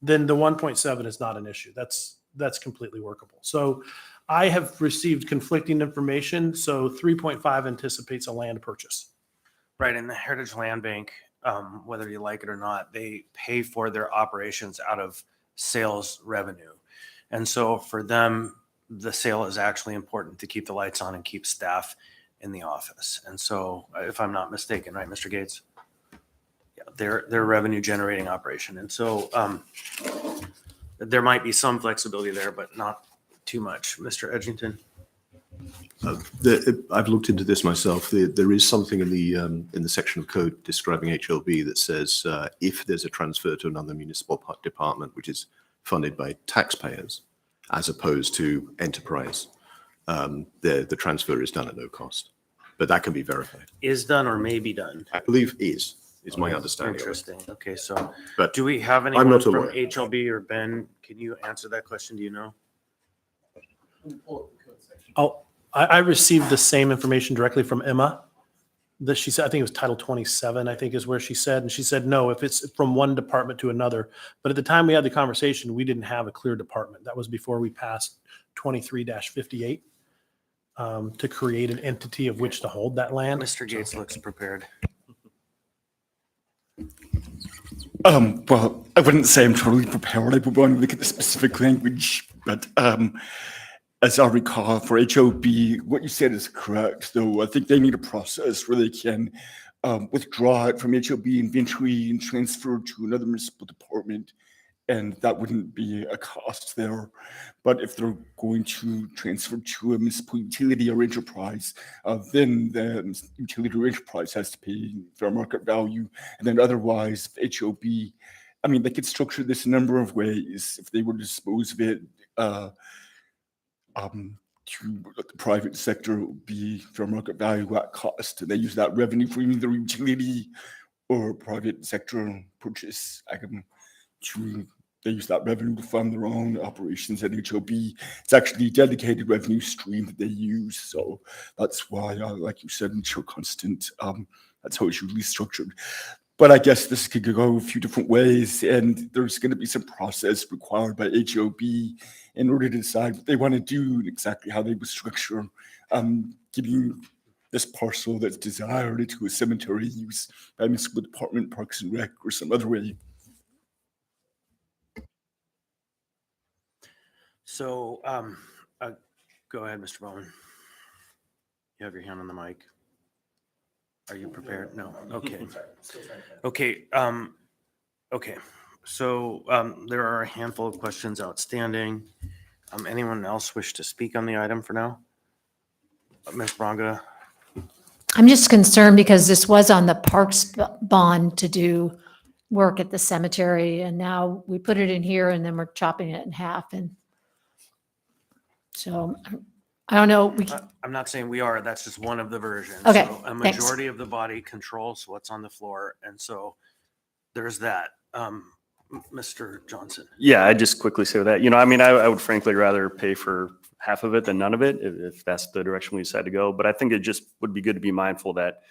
then the 1.7 is not an issue. That's completely workable. So I have received conflicting information. So 3.5 anticipates a land purchase. Right, and the Heritage Land Bank, whether you like it or not, they pay for their operations out of sales revenue. And so for them, the sale is actually important to keep the lights on and keep staff in the office. And so, if I'm not mistaken, right, Mr. Gates? Yeah, they're revenue generating operation. And so there might be some flexibility there, but not too much. Mr. Edgington? I've looked into this myself. There is something in the section of code describing HLB that says if there's a transfer to another municipal department, which is funded by taxpayers, as opposed to enterprise, the transfer is done at no cost. But that can be verified. Is done or may be done? I believe is my understanding. of it. Interesting. Okay, so But do we have I'm anyone not a from lawyer. HLB or Ben? Can you answer that question? Do you know? Oh, I received the same information directly from Emma. That she said, I think it was Title 27, I think is where she said. And she said, no, if it's from one department to another. But at the time we had the conversation, we didn't have a clear department. That was before we passed 23-58 to create an entity of which to hold that land. Mr. Gates looks prepared. Well, I wouldn't say I'm totally prepared. I would want to look at the specific language, but as I recall, for HOB, what you said is correct, though I think they need a process where they can withdraw it from HOB inventory and transfer to another municipal department, and that wouldn't be a cost there. But if they're going to transfer to a municipal utility or enterprise, then the utility or enterprise has to pay fair market value, and then otherwise, HOB, I mean, they could structure this a number of ways. If they were to dispose of it, to the private sector, would be fair market value at cost, and they use that revenue for either utility or private sector purchase item they use that revenue to fund their own operations at HOB. It's actually a dedicated revenue stream that they use, so that's why, like you said, ensure constant, that's how it's usually structured. But I guess this could go a few different ways, and there's going to be some process required by HOB in order to decide what they want to do and exactly how they would structure giving this parcel that's desired into a cemetery use by municipal department, Parks and Rec, or some other way. So go ahead, Mr. Bowman. You have your hand on the mic. Are you prepared? No. Okay. Okay. Okay. So there are a handful of questions outstanding. Anyone else wish to speak on the item for now? Ms. Braga? I'm just concerned because this was on the parks bond to do work at the cemetery, and now we put it in here and then we're chopping it in half. And so I don't know. I'm not saying we are. That's just one of the versions. Okay, So a thanks. majority of the body controls what's on the floor. And so there's that. Mr. Johnson. Yeah, I just quickly say that, I mean, I would frankly rather pay for half of it than none of it if that's the direction we decide to go. But I think it just would be good to be mindful that,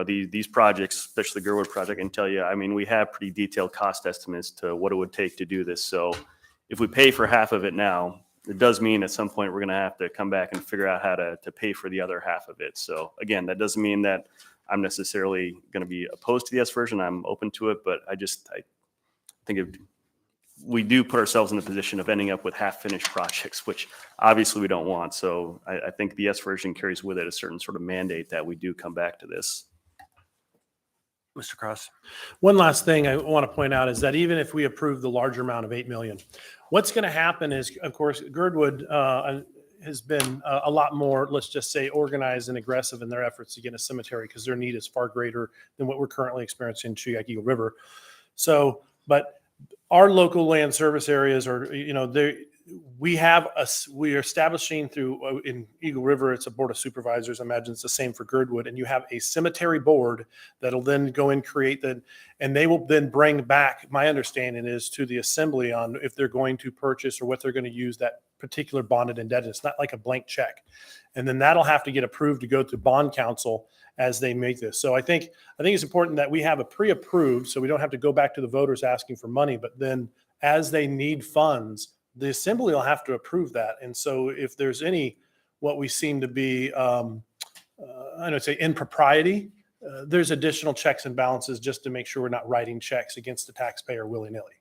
these projects, especially the Girdwood project, I can tell you, I mean, we have pretty detailed cost estimates to what it would take to do this. So if we pay for half of it now, it does mean at some point we're going to have to come back and figure out how to pay for the other half of it. So again, that doesn't mean that I'm necessarily going to be opposed to the S version. I'm open to it, but I think we do put ourselves in the position of ending up with half-finished projects, which obviously we don't want. So I think the S version carries with it a certain sort of mandate that we do come back to this. Mr. Cross? One last thing I want to point out is that even if we approve the larger amount of 8 million, what's going to happen is, of course, Girdwood has been a lot more, let's just say, organized and aggressive in their efforts to get a cemetery because their need is far greater than what we're currently experiencing in Chugach Eagle River. So, but our local land service areas are, we are establishing through in Eagle River, it's a board of supervisors. I imagine it's the same for Girdwood, and you have a cemetery board that'll then go and create and they will then bring back, my understanding is, to the assembly on if they're going to purchase or what they're going to use that particular bonded indebtedness, not like a blank check. And then that'll have to get approved to go to bond council as they make this. So I think it's important that we have a pre-approved, so we don't have to go back to the voters asking for money, but then as they need funds, the assembly will have to approve that. And so if there's any, what we seem to be, I don't say impropriety, there's additional checks and balances just to make sure we're not writing checks against the taxpayer willy-nilly.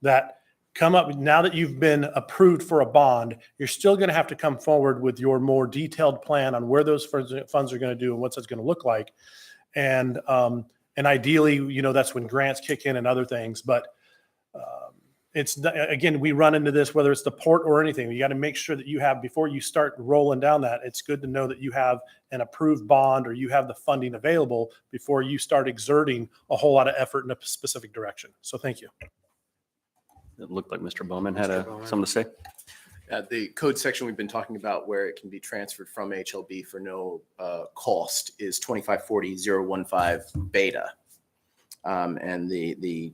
That come up, now that you've been approved for a bond, you're still going to have to come forward with your more detailed plan on where those funds are going to do and what's that's going to look like. And ideally, that's when grants kick in and other things. But it's, again, we run into this, whether it's the port or anything, you got to make sure that you have, before you start rolling down that, it's good to know that you have an approved bond or you have the funding available before you start exerting a whole lot of effort in a specific direction. So thank you. It looked like Mr. Bowman had something to say. The code section we've been talking about where it can be transferred from HLB for no cost is 2540.015 beta. And the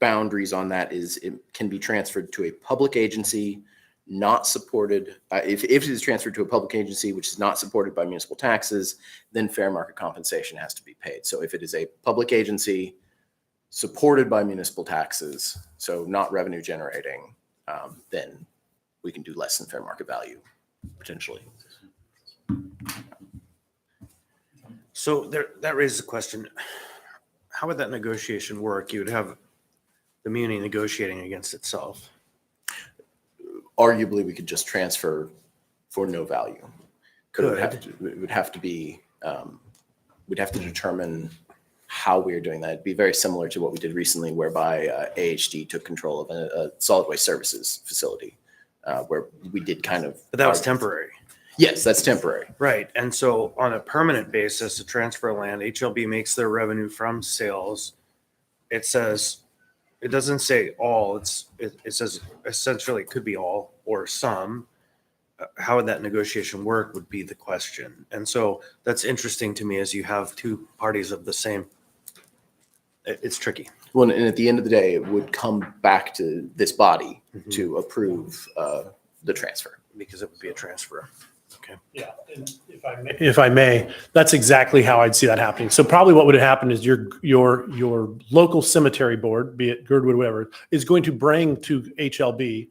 boundaries on that is it can be transferred to a public agency not supported. If it is transferred to a public agency which is not supported by municipal taxes, then fair market compensation has to be paid. So if it is a public agency supported by municipal taxes, so not revenue generating, then we can do less than fair market value, potentially. So that raises a question. How would that negotiation work? You would have the muni negotiating against itself. Arguably, we could just transfer for no value. Could. It would have to be, we'd have to determine how we are doing that. It'd be very similar to what we did recently, whereby AHD took control of a solid waste services facility, where we did kind of. But that was temporary. Yes, that's temporary. Right. And so on a permanent basis, to transfer of land, HLB makes their revenue from sales. It says, it doesn't say all, it says essentially it could be all or some. How would that negotiation work would be the question. And so that's interesting to me as you have two parties of the same. It's tricky. Well, and at the end of the day, it would come back to this body to approve the transfer. Because it would be a transfer. Okay. Yeah, and if I may, that's exactly how I'd see that happening. So probably what would happen is your local cemetery board, be it Girdwood, whatever, is going to bring to HLB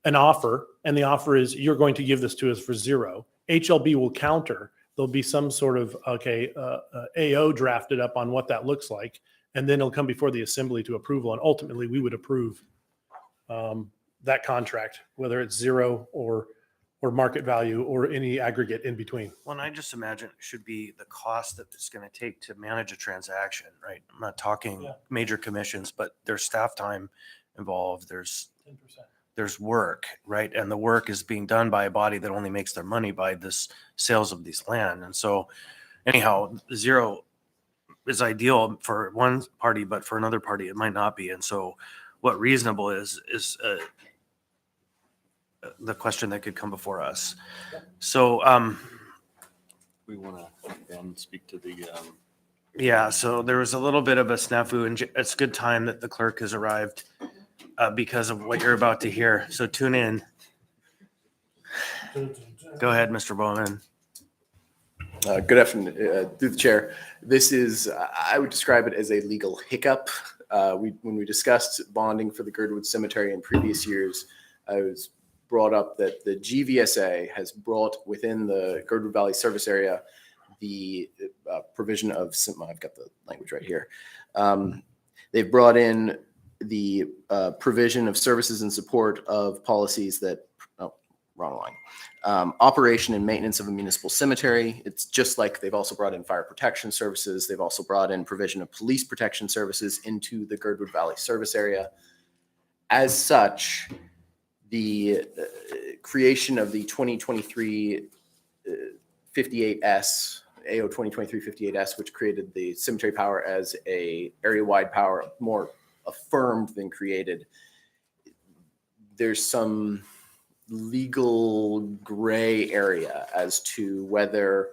an offer, and the offer is you're going to give this to us for zero. HLB will counter. There'll be some sort of AO drafted up on what that looks like, and then it'll come before the assembly to approval, and ultimately we would approve that contract, whether it's zero or market value or any aggregate in between. Well, and I just imagine it should be the cost that it's going to take to manage a transaction, right? I'm not talking major commissions, but there's staff time involved. There's 10%. There's work, right? And the work is being done by a body that only makes their money by this sales of these land. And so anyhow, zero is ideal for one party, but for another party, it might not be. And so what reasonable is the question that could come before us. So, We want to then speak to the, yeah, so there was a little bit of a snafu, and it's good time that the clerk has arrived because of what you're about to hear. So tune in. Go ahead, Mr. Bowman. Good afternoon, through the chair. This is, I would describe it as a legal hiccup. When we discussed bonding for the Girdwood Cemetery in previous years, I was brought up that the GVSA has brought within the Girdwood Valley service area the provision of, I've got the language right here. They've brought in the provision of services and support of policies that, oh, wrong line. Operation and maintenance of a municipal cemetery. It's just like they've also brought in fire protection services. They've also brought in provision of police protection services into the Girdwood Valley service area. As such, the creation of the 2023 58S, AO 2023 58S, which created the cemetery power as a area-wide power, more affirmed than created. There's some legal gray area as to whether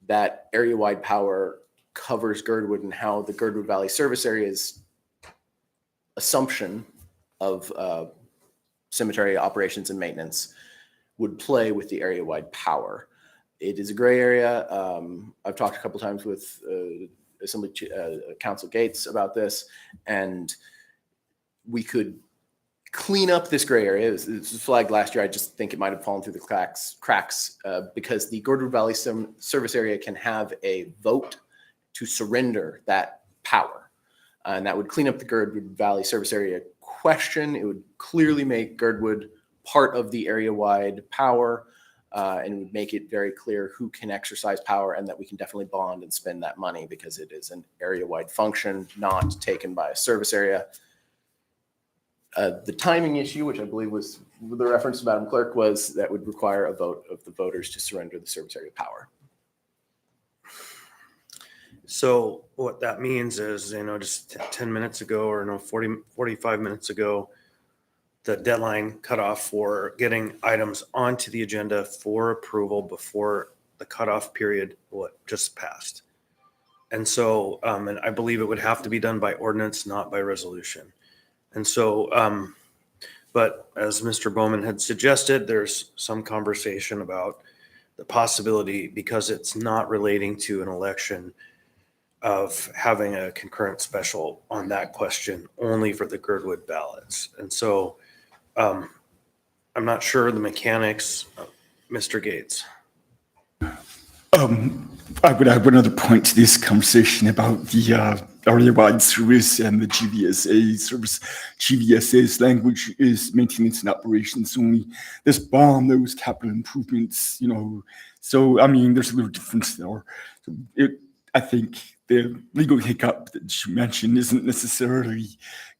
that area-wide power covers Girdwood and how the Girdwood Valley service area's assumption of cemetery operations and maintenance would play with the area-wide power. It is a gray area. I've talked a couple times with Assembly Council Gates about this, and we could clean up this gray area. It was flagged last year. I just think it might have fallen through the cracks because the Girdwood Valley service area can have a vote to surrender that power. And that would clean up the Girdwood Valley service area question. It would clearly make Girdwood part of the area-wide power, and would make it very clear who can exercise power and that we can definitely bond and spend that money because it is an area-wide function, not taken by a service area. The timing issue, which I believe was the reference to Madam Clerk, was that would require a vote of the voters to surrender the service area power. So what that means is, just 10 minutes ago or 45 minutes ago, the deadline cutoff for getting items onto the agenda for approval before the cutoff period just passed. And so, and I believe it would have to be done by ordinance, not by resolution. And so, but as Mr. Bowman had suggested, there's some conversation about the possibility, because it's not relating to an election, of having a concurrent special on that question only for the Girdwood ballots. And so I'm not sure the mechanics, Mr. Gates. I would add one other point to this conversation about the area-wide service and the GVSA service. GVSA's language is maintenance and operations only. This bond, those capital improvements, so, I mean, there's a little difference there. So I think the legal hiccup that you mentioned isn't necessarily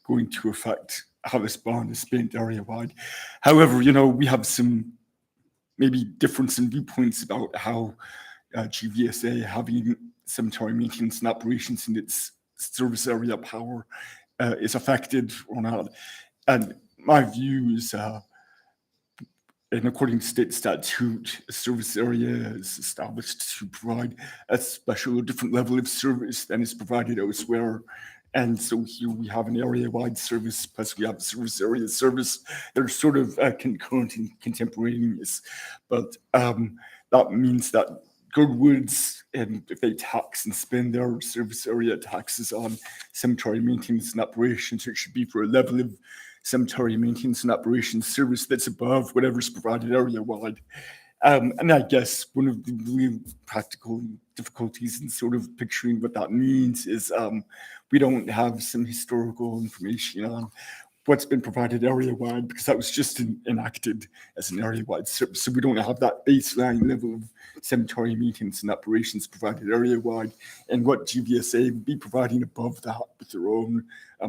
going to affect how this bond is spent area-wide. However, we have some maybe difference in viewpoints about how GVSA having cemetery maintenance and operations in its service area power is affected or not. And my view is, and according to state statute, a service area is established to provide a special or different level of service than is provided elsewhere. And so here we have an area-wide service, plus we have a service area service. They're sort of concurrent and contemporaneous. But that means that Girdwoods, and if they tax and spend their service area taxes on cemetery maintenance and operations, it should be for a level of cemetery maintenance and operations service that's above whatever's provided area-wide. And I guess one of the really practical difficulties in sort of picturing what that means is we don't have some historical information on what's been provided area-wide, because that was just enacted as an area-wide service. So we don't have that baseline level of cemetery maintenance and operations provided area-wide, and what GVSA would be providing above that with their own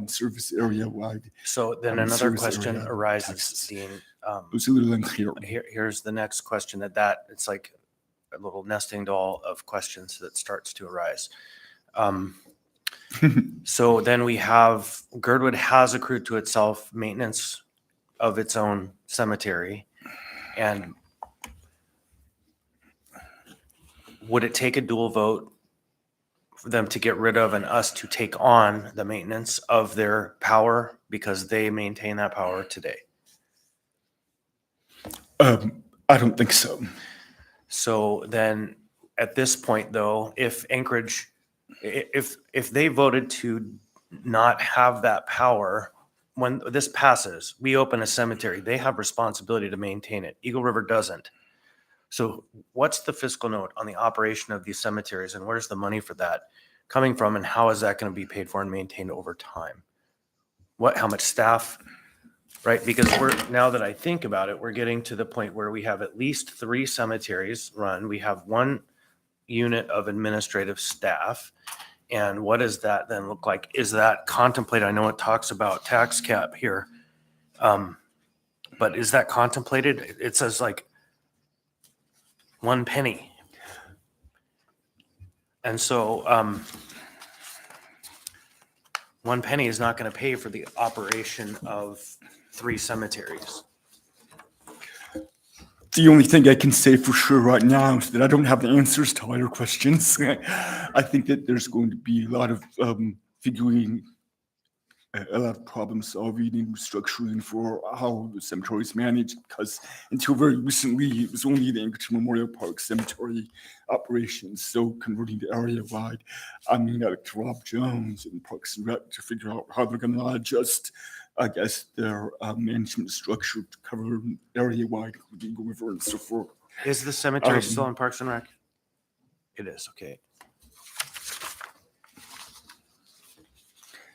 service area-wide. So then another service question area arises, taxes. Dean. It was a little unclear. Here's the next question it's like a little nesting doll of questions that starts to arise. So then we have, Girdwood has accrued to itself maintenance of its own cemetery. And would it take a dual vote for them to get rid of and us to take on the maintenance of their power because they maintain that power today? I don't think so. So then at this point, though, if Anchorage, if they voted to not have that power when this passes, we open a cemetery, they have responsibility to maintain it. Eagle River doesn't. So what's the fiscal note on the operation of these cemeteries, and where's the money for that coming from, and how is that going to be paid for and maintained over time? How much staff, right? Because now that I think about it, we're getting to the point where we have at least 3 cemeteries run. We have 1 unit of administrative staff. And what does that then look like? Is that contemplated? I know it talks about tax cap here. But is that contemplated? It says like 1 penny. And so 1 penny is not going to pay for the operation of 3 cemeteries. The only thing I can say for sure right now is that I don't have the answers to all your questions. I think that there's going to be a lot of figuring, a lot of problem solving and restructuring for how the cemetery is managed, because until very recently, it was only the Anchorage Memorial Park Cemetery operations. So converting to area-wide, I mean, to Rob Jones and Parks and Rec to figure out how they're going to adjust, I guess, their management structure to cover area-wide with Eagle River and so forth. Is the cemetery still in Parks and Rec? It is, okay.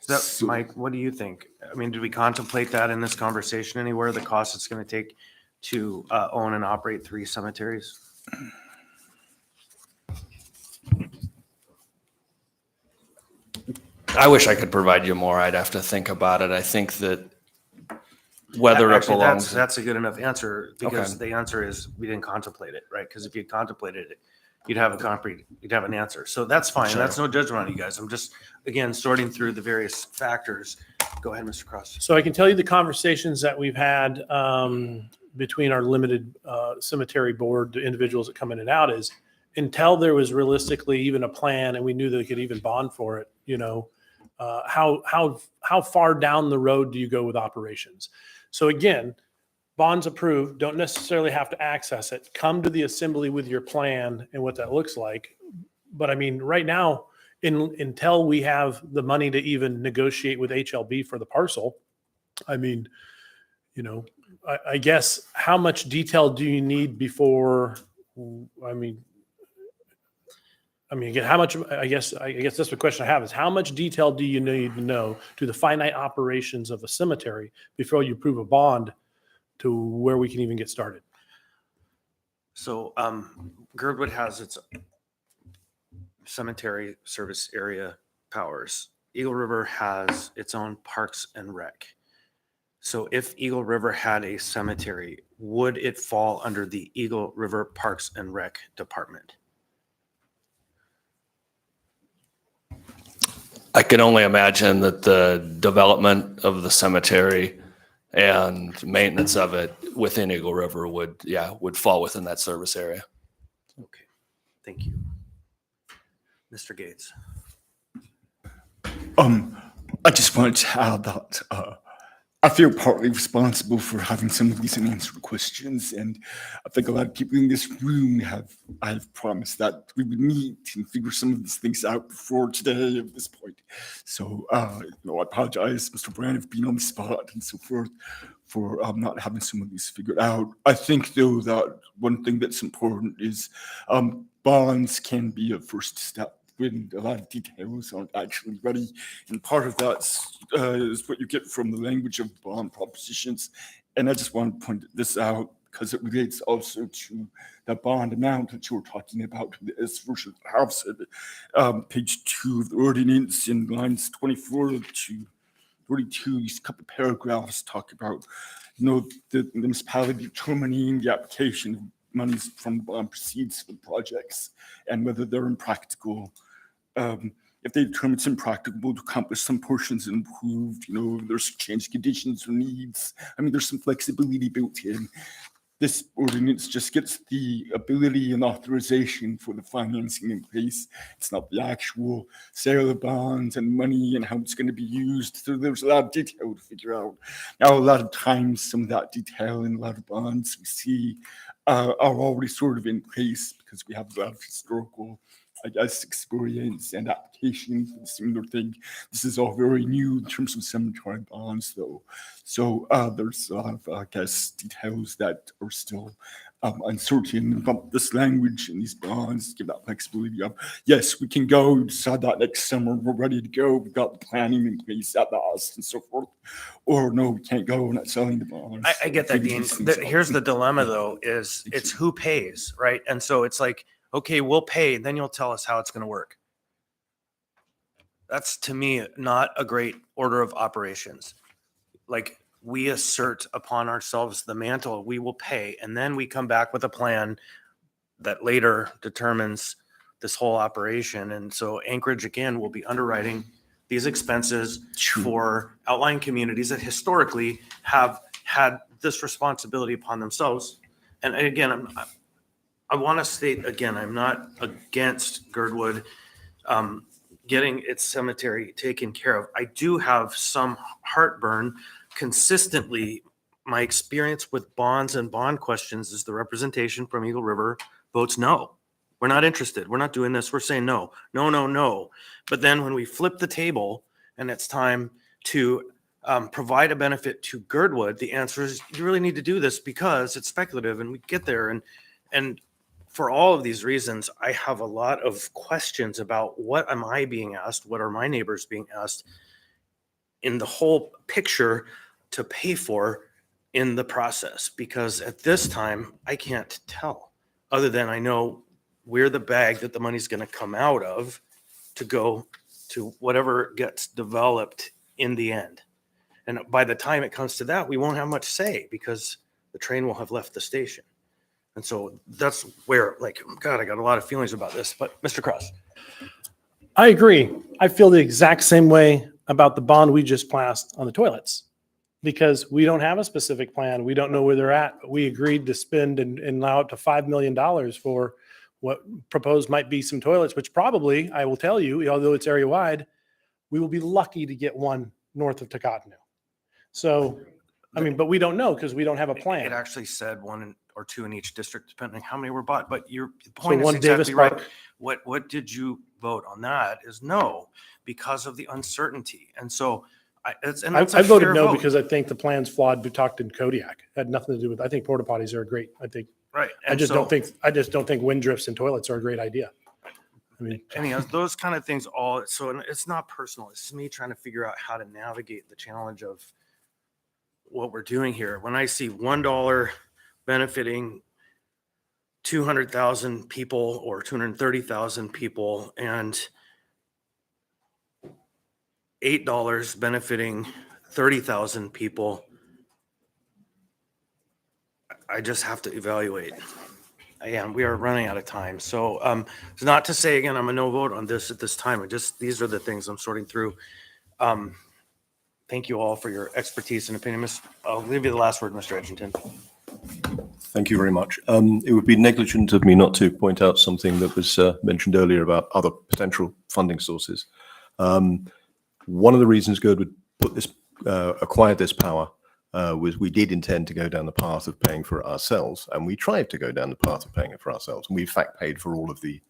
So, Mike, what do you think? I mean, did we contemplate that in this conversation anywhere, the cost it's going to take to own and operate 3 cemeteries? I wish I could provide you more. I'd have to think about it. I think that whether it Actually, belongs. that's a good enough answer, because Okay. the answer is we didn't contemplate it, right? Because if you contemplated it, you'd have an answer. So that's fine. Sure. That's no judgment on you guys. I'm just, again, sorting through the various factors. Go ahead, Mr. Cross. So I can tell you the conversations that we've had between our limited cemetery board, the individuals that come in and out, is until there was realistically even a plan and we knew they could even bond for it, how far down the road do you go with operations? So again, bonds approved, don't necessarily have to access it. Come to the assembly with your plan and what that looks like. But I mean, right now, until we have the money to even negotiate with HLB for the parcel, I mean, I guess how much detail do you need before, again, how much, I guess that's the question I have, is how much detail do you need to know to the finite operations of a cemetery before you approve a bond to where we can even get started? So Girdwood has its cemetery service area powers. Eagle River has its own Parks and Rec. So if Eagle River had a cemetery, would it fall under the Eagle River Parks and Rec department? I can only imagine that the development of the cemetery and maintenance of it within Eagle River would fall within that service area. Okay, thank you. Mr. Gates. I just wanted to add that I feel partly responsible for having some of these unanswered questions, and I think a lot of people in this room I've promised that we would meet and figure some of these things out before today at this point. So, I apologize, Mr. Brand, for being on the spot and so forth, for not having some of these figured out. I think, though, that one thing that's important is bonds can be a first step when a lot of details aren't actually ready. And part of that is what you get from the language of bond propositions. And I just want to point this out because it relates also to the bond amount that you were talking about, this version of the House, page 2 of the ordinance in lines 24 to 42, these couple of paragraphs talk about, the municipality determining the application of monies from the bond proceeds for the projects and whether they're impractical. If they determine it's impracticable to accomplish some portions improved, there's changed conditions or needs. I mean, there's some flexibility built in. This ordinance just gets the ability and authorization for the financing in place. It's not the actual sale of bonds and money and how it's going to be used. So there's a lot of detail to figure out. Now, a lot of times, some of that detail in a lot of bonds we see are already sort of in place because we have a lot of historical I guess, experience and application for the similar thing. This is all very new in terms of cemetery bonds, though. So there's a lot of, I guess, details that are still uncertain about this language and these bonds, give that flexibility of, yes, we can go decide that next summer, we're ready to go, we've got the planning in place at the house and so forth. Or no, we can't go, we're not selling the bonds. I get that, Figure Dean. these things out. Here's the dilemma, though, is it's who pays, right? And so it's like, okay, we'll pay, then you'll tell us how it's going to work. That's, to me, not a great order of operations. Like, we assert upon ourselves the mantle, we will pay, and then we come back with a plan that later determines this whole operation. And so Anchorage, again, will be underwriting these expenses for outlying communities that historically have had this responsibility upon themselves. And again, I want to state again, I'm not against Girdwood getting its cemetery taken care of. I do have some heartburn consistently. My experience with bonds and bond questions is the representation from Eagle River votes no. We're not interested. We're not doing this. We're saying no, no, no, no. But then when we flip the table and it's time to provide a benefit to Girdwood, the answer is you really need to do this because it's speculative and we get there. And for all of these reasons, I have a lot of questions about what am I being asked? What are my neighbors being asked in the whole picture to pay for in the process? Because at this time, I can't tell, other than I know we're the bag that the money's going to come out of to go to whatever gets developed in the end. And by the time it comes to that, we won't have much say because the train will have left the station. And so that's where, like, God, I got a lot of feelings about this. But Mr. Cross. I agree. I feel the exact same way about the bond we just passed on the toilets because we don't have a specific plan. We don't know where they're at. But we agreed to spend and allow up to $5 million for what proposed might be some toilets, which probably, I will tell you, although it's area wide, we will be lucky to get one north of Takatanu. So, I mean, but we don't know because we don't have a It plan. actually said one or two in each district, depending how many were bought. But your So point is one Davis exactly right. Park. What did you vote on that is no, because of the uncertainty. And so that's a I voted fair no vote. because I think the plan's flawed. We talked in Kodiak. Had nothing to do with, I think porta potties are great. I think, Right. I just don't think wind drifts and toilets are a great idea. I mean, Anyhow, those kind of things all, so it's not personal. It's me trying to figure out how to navigate the challenge of what we're doing here. When I see $1 benefiting 200,000 people or 230,000 people and $8 benefiting 30,000 people, I just have to evaluate. Again, we are running out of time. So it's not to say, again, I'm a no vote on this at this time. These are the things I'm sorting through. Thank you all for your expertise and opinion. I'll leave you the last word, Mr. Edgington. Thank you very much. It would be negligent of me not to point out something that was mentioned earlier about other potential funding sources. One of the reasons Girdwood acquired this power was we did intend to go down the path of paying for it ourselves, and we tried to go down the path of paying it for ourselves. And we, in fact, paid for all of the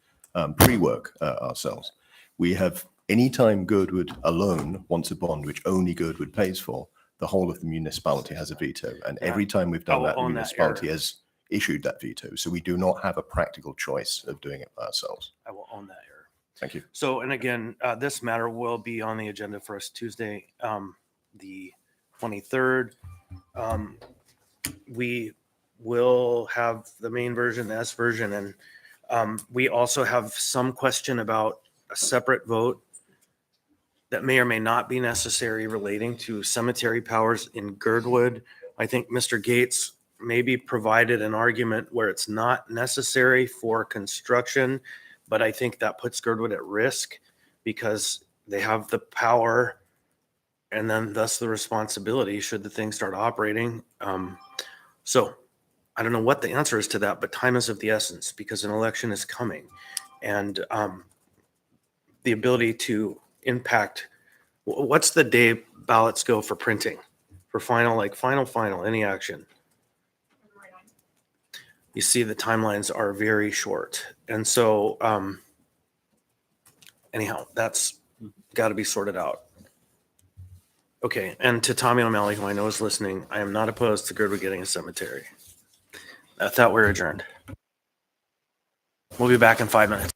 pre-work ourselves. We have, anytime Girdwood alone wants a bond, which only Girdwood pays for, the whole of the municipality has a veto. And every time we've done that, the municipality has issued that veto. So we do not have a practical choice of doing it ourselves. I will own that error. Thank you. So, and again, this matter will be on the agenda for us Tuesday, the 23rd. We will have the main version, the S version, and we also have some question about a separate vote that may or may not be necessary relating to cemetery powers in Girdwood. I think Mr. Gates maybe provided an argument where it's not necessary for construction, but I think that puts Girdwood at risk because they have the power and then thus the responsibility should the thing start operating. So I don't know what the answer is to that, but time is of the essence because an election is coming. And the ability to impact, what's the day ballots go for printing? For final, any action? You see the timelines are very short. And so anyhow, that's got to be sorted out. Okay, and to Tommy O'Malley, who I know is listening, I am not opposed to Girdwood getting a cemetery. I thought we were adjourned. We'll be back in 5 minutes.